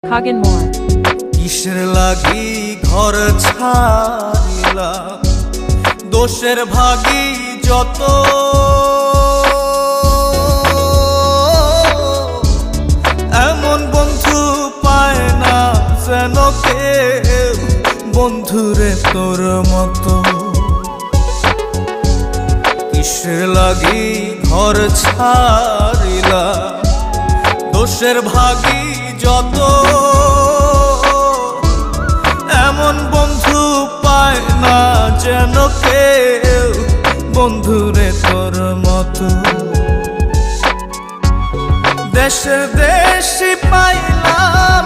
Kagan কিসের লাগি ঘর ছাড়িলা দোষের ভাগী যত এমন বন্ধু পায় না যেন কেউ বন্ধুরে তোর মতো কিসের লাগি ঘর ছাড়িলা দোষের ভাগী যত এমন বন্ধু পায় না যেন কেউ বন্ধুরে তোর মতো দেশে দেশে পাইলাম